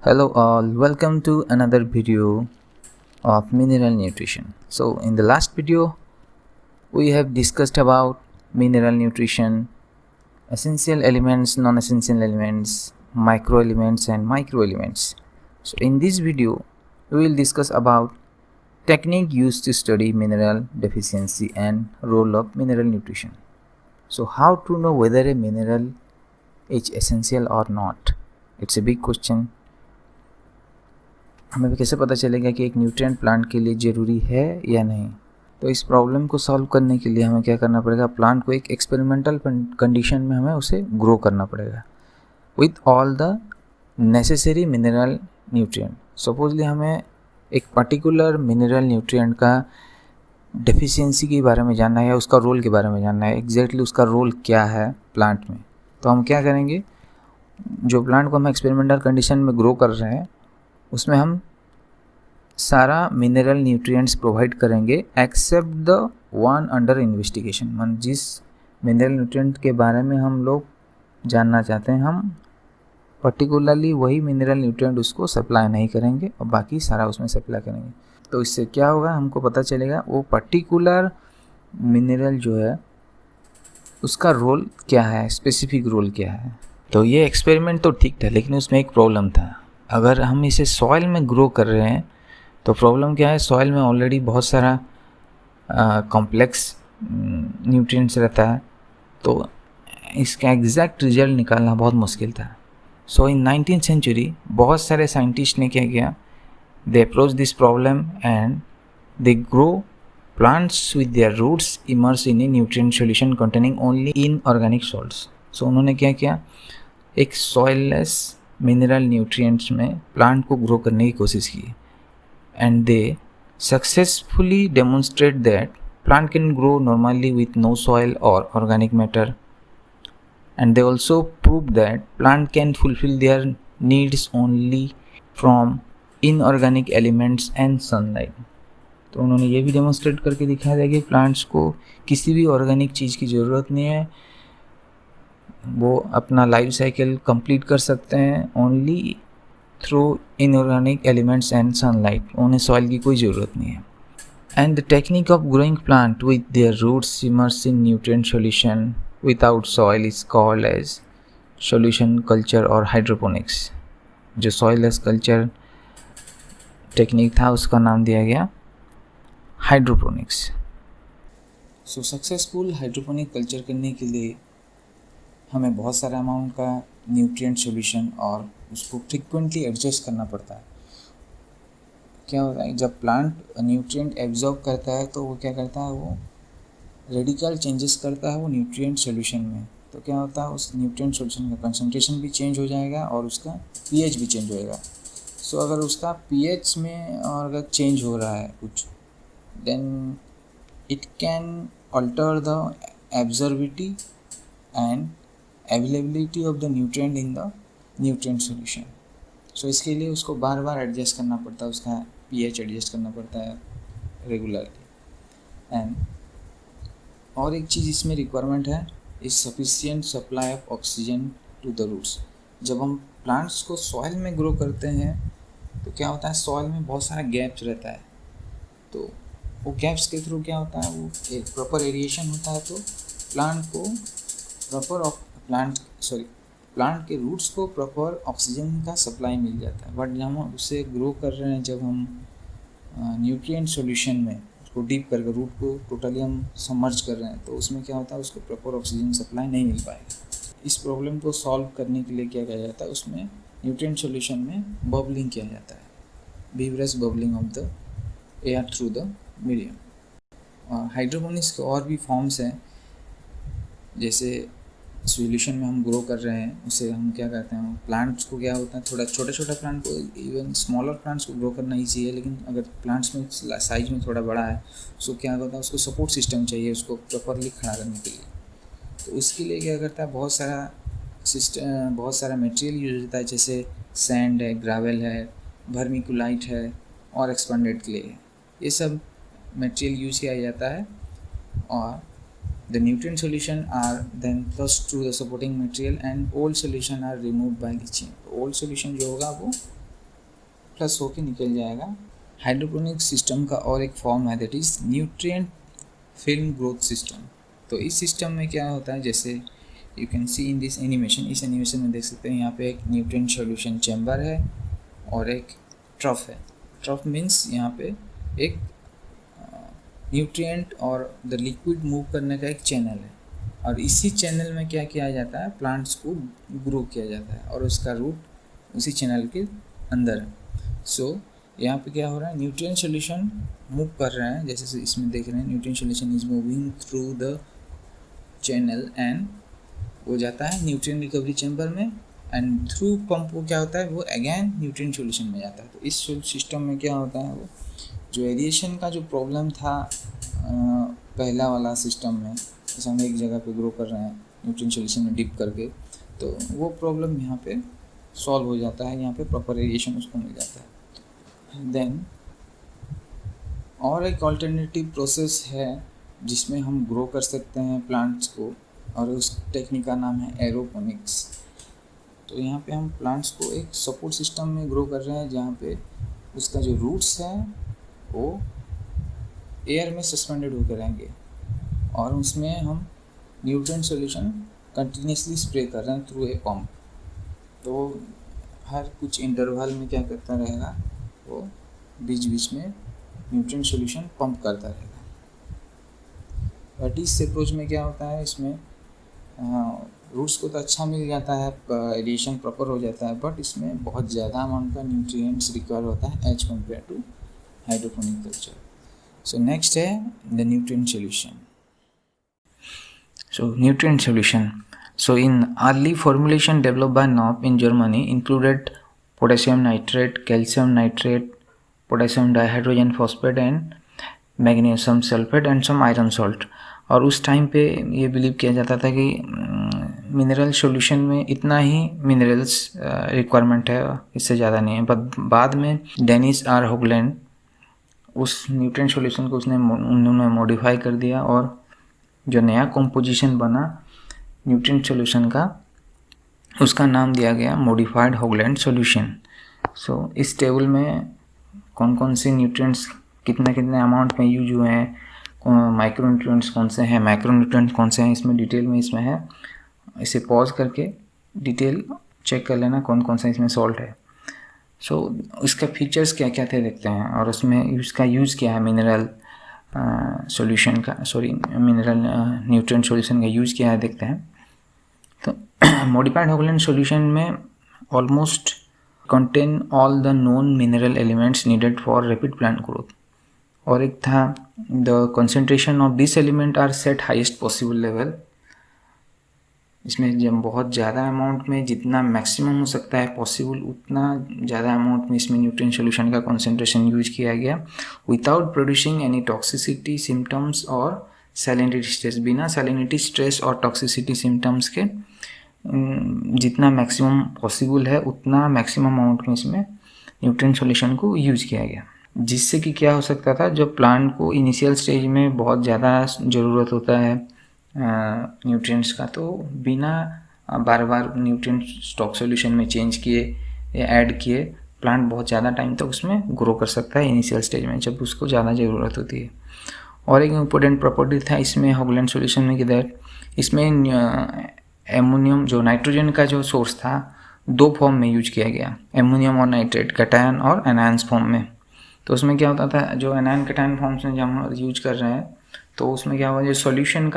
Hello all, welcome to another video of mineral nutrition. So in the last video we have discussed about mineral nutrition, essential elements, non-essential elements, micro elements and micro elements. So in this video we will discuss about technique used to study mineral deficiency and role of mineral nutrition. So how to know whether a mineral is essential or not? It's a big question. हमें कैसे पता चलेगा कि एक nutrient plant के लिए ज़रूरी है या नहीं। तो इस प्रॉब्लम को सॉल्व करने के लिए हमें क्या करना पड़ेगा, प्लांट को एक एक्सपेरिमेंटल कंडीशन में हमें उसे ग्रो करना पड़ेगा with all the necessary mineral nutrient. Supposedly हमें एक पर्टिकुलर मिनरल न्यूट्रिएंट का डेफिशिएंसी के बारे में जानना है या उसका रोल के बारे में जानना है, एग्जैक्टली उसका रोल क्या है प्लांट में। तो हम क्या करेंगे, जो प्लांट को हम एक्सपेरिमेंटल कंडीशन में ग्रो कर रहे हैं उसमें हम सारा मिनरल न्यूट्रिएंट्स प्रोवाइड करेंगे except the one under investigation. मन जिस मिनरल न्यूट्रिएंट के बारे में हम लोग जानना चाहते हैं हम पर्टिकुलरली वही मिनरल न्यूट्रिएंट उसको सप्लाई नहीं करेंगे और बाकी सारा उसमें सप्लाई करेंगे। तो इससे क्या होगा, हमको पता चलेगा वो पर्टिकुलर मिनरल जो है उसका रोल क्या है, स्पेसिफिक रोल क्या है। तो ये एक्सपेरिमेंट तो ठीक था, लेकिन उसमें एक प्रॉब्लम था। अगर हम इसे सॉइल में ग्रो कर रहे हैं तो प्रॉब्लम क्या है, सॉइल में ऑलरेडी बहुत सारा कॉम्प्लेक्स न्यूट्रिएंट्स रहता है, तो इसका एग्जैक्ट रिजल्ट निकालना बहुत मुश्किल था। सो इन 19th सेंचुरी बहुत सारे साइंटिस्ट ने क्या किया, they approach this problem and they grow plants with their roots immerse in a nutrient solution containing only inorganic salts. So उन्होंने क्या किया, एक सॉइललेस मिनरल न्यूट्रिएंट्स में प्लांट को ग्रो करने की कोशिश की and they successfully demonstrate that plant can grow normally with no soil or organic matter, and they also prove that plant can fulfill their needs only from inorganic elements and sunlight. तो उन्होंने ये भी demonstrate करके दिखाया था कि plants को किसी भी ऑर्गेनिक चीज़ की ज़रूरत नहीं है, वो अपना लाइफ साइकिल कंप्लीट कर सकते हैं only through inorganic elements and sunlight. उन्हें सॉइल की कोई ज़रूरत नहीं है। And the technique of growing plant with their roots immerse in nutrient solution without soil is called as solution culture और हाइड्रोपोनिक्स। जो सॉइललेस कल्चर टेक्निक था उसका नाम दिया गया hydroponics. So successful hydroponic culture करने के लिए हमें बहुत सारा अमाउंट का न्यूट्रिएंट सॉल्यूशन और उसको फ्रिक्वेंटली एडजस्ट करना पड़ता है। क्या होता है, जब प्लांट न्यूट्रिएंट एब्जॉर्ब करता है तो वो क्या करता है, वो रेडिकल चेंजेस करता है वो न्यूट्रिएंट सॉल्यूशन में। तो क्या होता है, उस न्यूट्रिएंट सॉल्यूशन का कंसंट्रेशन भी चेंज हो जाएगा और उसका पीएच भी चेंज होएगा। सो अगर उसका पीएच में और अगर चेंज हो रहा है कुछ, then it can alter the absorbability and availability of the nutrient in the nutrient solution. So इसके लिए उसको बार बार एडजस्ट करना पड़ता है, उसका पीएच एडजस्ट करना पड़ता है रेगुलरली। एंड और एक चीज़ इसमें रिक्वायरमेंट है, is sufficient supply of oxygen to the roots. जब हम प्लांट्स को सॉइल में ग्रो करते हैं तो क्या होता है, सॉइल में बहुत सारा गैप्स रहता है, तो वो गैप्स के थ्रू क्या होता है, वो एक प्रॉपर एरिएशन होता है, तो प्लांट को प्रॉपर प्लांट के रूट्स को प्रॉपर ऑक्सीजन का सप्लाई मिल जाता है। बट जब हम उसे ग्रो कर रहे हैं, जब हम न्यूट्रिएंट सॉल्यूशन में उसको डीप करके रूट को टोटली हम सबमर्ज कर रहे हैं, तो उसमें क्या होता है, उसको प्रॉपर ऑक्सीजन सप्लाई नहीं मिल पाएगा। इस प्रॉब्लम को सॉल्व करने के लिए क्या किया जाता है, उसमें न्यूट्रिएंट सॉल्यूशन में बबलिंग किया जाता है, vigorous bubbling of the air through the medium. और हाइड्रोपोनिक्स के और भी फॉर्म्स हैं, जैसे सॉल्यूशन में हम ग्रो कर रहे हैं उसे हम क्या कहते हैं, प्लांट्स को क्या होता है, थोड़ा छोटा प्लांट को, इवन स्मॉलर प्लांट्स को ग्रो करना ईजी है, लेकिन अगर प्लांट्स में साइज में थोड़ा बड़ा है उसको क्या होता है, उसको सपोर्ट सिस्टम चाहिए उसको प्रॉपरली खड़ा करने के लिए। तो उसके लिए क्या करता है, बहुत सारा मटेरियल यूज होता है, जैसे सैंड है, ग्रेवल है, वर्मिकुलाइट है और एक्सपेंडेड क्ले है। ये सब मटेरियल यूज किया जाता है और the nutrient solution are then flushed through the supporting material and old solution are removed by leaching। old solution जो होगा वो प्लस होके निकल जाएगा। हाइड्रोपोनिक सिस्टम का और एक फॉर्म है that is nutrient film growth system. तो इस सिस्टम में क्या होता है, जैसे you can see in this animation, इस एनिमेशन में देख सकते हैं यहाँ पे एक न्यूट्रिएंट सॉल्यूशन चैम्बर है और एक ट्रफ है। ट्रफ मीन्स यहाँ पे एक न्यूट्रिएंट और द लिक्विड मूव करने का एक चैनल है, और इसी चैनल में क्या किया जाता है, प्लांट्स को ग्रो किया जाता है और उसका रूट उसी चैनल के अंदर है। सो यहाँ पे क्या हो रहा है, न्यूट्रिएंट सॉल्यूशन मूव कर रहे हैं, जैसे इसमें देख रहे हैं nutrient solution is moving through the channel and वो जाता है न्यूट्रिएंट रिकवरी चैम्बर में, एंड थ्रू पंप वो क्या होता है, वो अगेन न्यूट्रिएंट सॉल्यूशन में जाता है। तो इस सिस्टम में क्या होता है, वो जो एरिएशन का जो प्रॉब्लम था पहला वाला सिस्टम में, जैसे हम एक जगह पे ग्रो कर रहे हैं न्यूट्रिएंट सॉल्यूशन में डिप करके, तो वो प्रॉब्लम यहाँ पे सॉल्व हो जाता है, यहाँ पे प्रॉपर एरिएशन उसको मिल जाता है। देन और एक ऑल्टरनेटिव प्रोसेस है जिसमें हम ग्रो कर सकते हैं प्लांट्स को, और उस टेक्निक का नाम है एरोपोनिक्स। तो यहाँ पे हम प्लांट्स को एक सपोर्ट सिस्टम में ग्रो कर रहे हैं, जहाँ पे उसका जो रूट्स है वो एयर में सस्पेंडेड होकर रहेंगे, और उसमें हम न्यूट्रिएंट सॉल्यूशन कंटिन्यूसली स्प्रे कर रहे हैं थ्रू ए पंप। तो हर कुछ इंटरवल में क्या करता रहेगा, वो बीच बीच में न्यूट्रिएंट सॉल्यूशन पंप करता रहेगा। बट इस अप्रोच में क्या होता है, इसमें रूट्स को तो अच्छा मिल जाता है, एडिशन प्रॉपर हो जाता है, बट इसमें बहुत ज़्यादा अमाउंट का न्यूट्रिएंट्स रिक्वायर होता है as compare to hydroponic culture. So next है the nutrient solution. So nutrient solution. So in early formulation developed by Knopp in Germany included potassium nitrate, calcium nitrate, potassium dihydrogen phosphate and magnesium sulfate and some iron salt। और उस time पे ये believe किया जाता था कि mineral solution में इतना ही मिनरल्स रिक्वायरमेंट है, इससे ज़्यादा नहीं है। बट बाद में डेनिस आर होगलैंड उस न्यूट्रिएंट सॉल्यूशन को उन्होंने मॉडिफाई कर दिया, और जो नया कॉम्पोजिशन बना न्यूट्रिएंट सॉल्यूशन का, उसका नाम दिया गया मॉडिफाइड होगलैंड सॉल्यूशन। सो इस टेबल में कौन कौन से न्यूट्रिएंट्स कितने कितने अमाउंट में यूज हुए हैं, माइक्रो न्यूट्रिएंट्स कौन से हैं, मैक्रो न्यूट्रिएंट्स कौन से हैं, इसमें डिटेल में इसमें है। इसे पॉज करके डिटेल चेक कर लेना कौन कौन सा इसमें सॉल्ट है। सो इसका फीचर्स क्या क्या थे देखते हैं, और उसमें इसका यूज़ क्या है, मिनरल सॉल्यूशन का मिनरल न्यूट्रिएंट सॉल्यूशन का यूज़ किया है देखते हैं। तो मॉडिफाइड होगलैंड सॉल्यूशन में almost contain all the known mineral elements needed for rapid plant growth, और एक था the concentration of this element are set highest possible level. इसमें जब बहुत ज़्यादा अमाउंट में जितना मैक्सिमम हो सकता है पॉसिबल उतना ज़्यादा अमाउंट में इसमें न्यूट्रिएंट सॉल्यूशन का कंसंट्रेशन यूज किया गया, without producing any toxicity symptoms और सैलिनिटी स्ट्रेस। बिना सैलिनिटी स्ट्रेस और टॉक्सिसिटी सिम्टम्स के जितना मैक्सिमम पॉसिबल है उतना मैक्सिमम अमाउंट में इसमें न्यूट्रिएंट सॉल्यूशन को यूज किया गया, जिससे कि क्या हो सकता था, जब प्लांट को इनिशियल स्टेज में बहुत ज़्यादा ज़रूरत होता है न्यूट्रिएंट्स का, तो बिना बार बार न्यूट्रिएंट स्टॉक सॉल्यूशन में चेंज किए या ऐड किए प्लांट बहुत ज़्यादा टाइम तक उसमें ग्रो कर सकता है इनिशियल स्टेज में, जब उसको ज़्यादा ज़रूरत होती है। और एक इम्पोर्टेंट प्रॉपर्टी था इसमें होगलैंड सॉल्यूशन में कि दैट इसमें एमोनियम जो नाइट्रोजन का जो सोर्स था दो फॉर्म में यूज किया गया, एमोनियम और नाइट्रेट, कैटायन और एनायंस फॉर्म में। तो उसमें क्या होता था, जो एनायन कैटायन फॉर्म्स में जब हम यूज कर रहे हैं तो उसमें क्या हुआ, जो सॉल्यूशन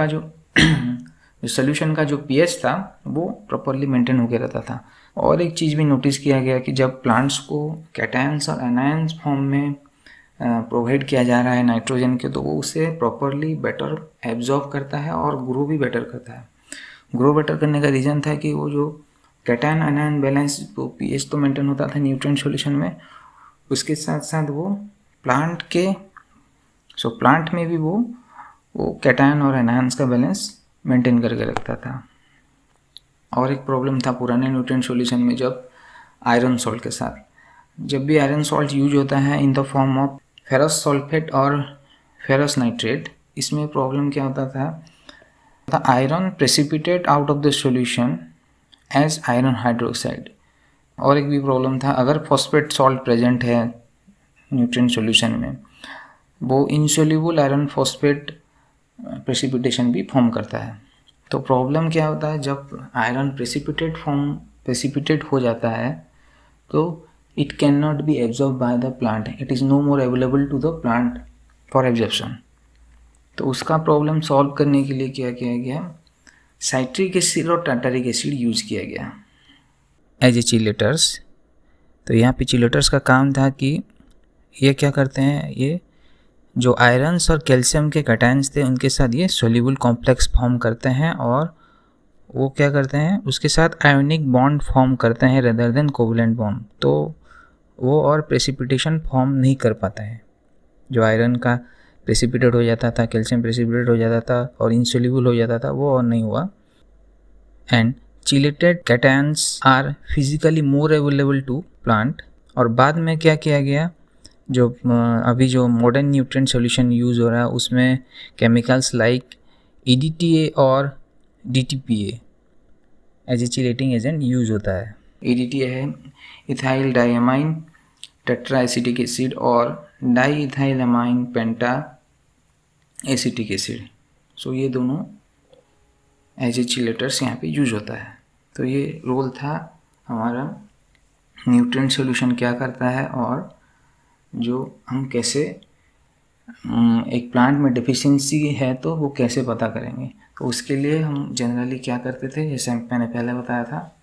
का जो पीएच था वो प्रॉपरली मेंटेन होकर रहता था। और एक चीज़ भी नोटिस किया गया कि जब प्लांट्स को कैटायंस और एनायंस फॉर्म में प्रोवाइड किया जा रहा है नाइट्रोजन के, तो वो उसे प्रॉपरली बेटर एब्जॉर्ब करता है और ग्रो भी बेटर करता है। ग्रो बेटर करने का रीज़न था कि वो जो कैटायन एनायन बैलेंस वो पीएच तो मेंटेन होता था न्यूट्रिएंट सॉल्यूशन में, उसके साथ साथ वो प्लांट में भी वो कैटायन और एनायंस का बैलेंस मेंटेन करके रखता था। और एक प्रॉब्लम था पुराने न्यूट्रिएंट सॉल्यूशन में, जब आयरन सॉल्ट के साथ, जब भी आयरन सॉल्ट यूज होता है in the form of ferrous sulphate और फेरस नाइट्रेट, इसमें प्रॉब्लम क्या होता था, the iron precipitate out of the solution as iron hydroxide. और एक भी प्रॉब्लम था, अगर फॉस्फेट सॉल्ट प्रेजेंट है न्यूट्रिएंट सॉल्यूशन में, वो इनसोल्यूबल आयरन फॉस्फेट प्रेसिपिटेशन भी फॉर्म करता है। तो प्रॉब्लम क्या होता है, जब आयरन प्रेसिपिटेट हो जाता है तो it can not be absorb by the plant, it is no more available to the plant for absorption. तो उसका प्रॉब्लम सॉल्व करने के लिए क्या किया गया, साइट्रिक एसिड और टार्टारिक एसिड यूज किया गया एज ए चिलेटर्स। तो यहाँ पे चिलेटर्स का काम था कि ये क्या करते हैं, ये जो आयरन्स और कैल्शियम के कैटायंस थे उनके साथ ये सोल्यूबल कॉम्प्लेक्स फॉर्म करते हैं, और वो क्या करते हैं, उसके साथ आयोनिक बॉन्ड फॉर्म करते हैं रेदर देन कोवलेंट बॉन्ड। तो वो और प्रेसिपिटेशन फॉर्म नहीं कर पाता है। जो आयरन का प्रेसिपिटेट हो जाता था, कैल्शियम प्रेसिपिटेट हो जाता था और इनसोल्यूबल हो जाता था, वो और नहीं हुआ। And chelated cations are physically more available to plant. और बाद में क्या किया गया, जो अभी जो मॉडर्न न्यूट्रिएंट सॉल्यूशन यूज़ हो रहा है उसमें केमिकल्स लाइक EDTA और DTPA as a chelating agent use होता है। EDTA है ethyl diamine tetra acetic acid और di ethyl amine penta acetic acid. So ये दोनों एज ए चिलेटर्स यहाँ पे यूज होता है। तो ये रोल था हमारा, न्यूट्रिएंट सॉल्यूशन क्या करता है और जो हम कैसे एक प्लांट में डेफिशिएंसी है तो वो कैसे पता करेंगे। तो उसके लिए हम जनरली क्या करते थे, जैसे मैंने पहले बताया था,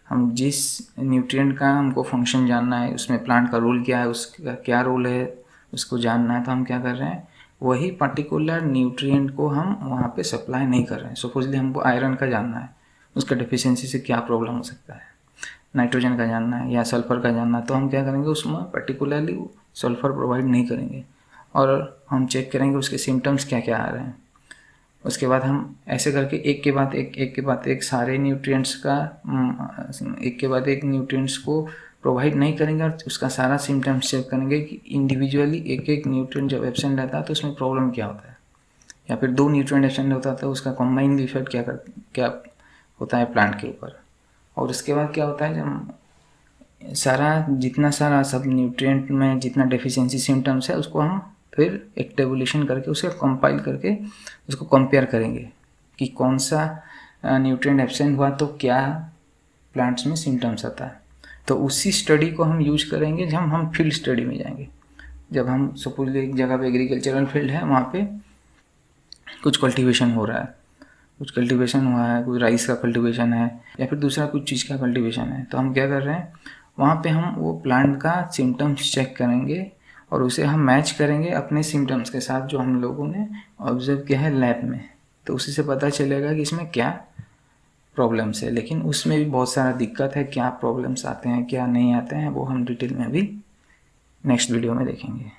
हम जिस न्यूट्रिएंट का हमको फंक्शन जानना है, उसमें प्लांट का रोल क्या है, उसका क्या रोल है, उसको जानना है, तो हम क्या कर रहे हैं, वही पर्टिकुलर न्यूट्रिएंट को हम वहाँ पे सप्लाई नहीं कर रहे हैं। सपोजली हमको आयरन का जानना है, उसका डेफिशिएंसी से क्या प्रॉब्लम हो सकता है, नाइट्रोजन का जानना है या सल्फ़र का जानना है, तो हम क्या करेंगे, उसमें पर्टिकुलरली सल्फ़र प्रोवाइड नहीं करेंगे और हम चेक करेंगे उसके सिम्टम्स क्या क्या आ रहे हैं। उसके बाद हम ऐसे करके एक के बाद एक सारे न्यूट्रिएंट्स का एक के बाद एक न्यूट्रिएंट्स को प्रोवाइड नहीं करेंगे और उसका सारा सिम्टम्स चेक करेंगे कि इंडिविजुअली एक एक न्यूट्रिएंट जब एब्सेंट रहता है तो उसमें प्रॉब्लम क्या होता है, या फिर 2 न्यूट्रिएंट एब्सेंट होता है तो उसका कॉम्बाइंड इफेक्ट क्या होता है प्लांट के ऊपर। और उसके बाद क्या होता है, जब जितना सारा सब न्यूट्रिएंट में जितना डेफिशिएंसी सिम्टम्स है उसको हम फिर एक टेबुलेशन करके उसे कंपाइल करके उसको कंपेयर करेंगे कि कौन सा न्यूट्रिएंट एब्सेंट हुआ तो क्या प्लांट्स में सिम्टम्स आता है। तो उसी स्टडी को हम यूज करेंगे जब हम फील्ड स्टडी में जाएंगे। जब हम सपोज एक जगह पे एग्रीकल्चरल फील्ड है, वहाँ पे कुछ कल्टीवेशन हो रहा है, कुछ कल्टीवेशन हुआ है, कोई राइस का कल्टीवेशन है या फिर दूसरा कुछ चीज़ का कल्टीवेशन है, तो हम क्या कर रहे हैं, वहाँ पे हम वो प्लांट का सिम्टम्स चेक करेंगे और उसे हम मैच करेंगे अपने सिम्टम्स के साथ जो हम लोगों ने ऑब्जर्व किया है लैब में। तो उसी से पता चलेगा कि इसमें क्या प्रॉब्लम्स है। लेकिन उसमें भी बहुत सारा दिक्कत है, क्या प्रॉब्लम्स आते हैं क्या नहीं आते हैं, वो हम डिटेल में अभी नेक्स्ट वीडियो में देखेंगे।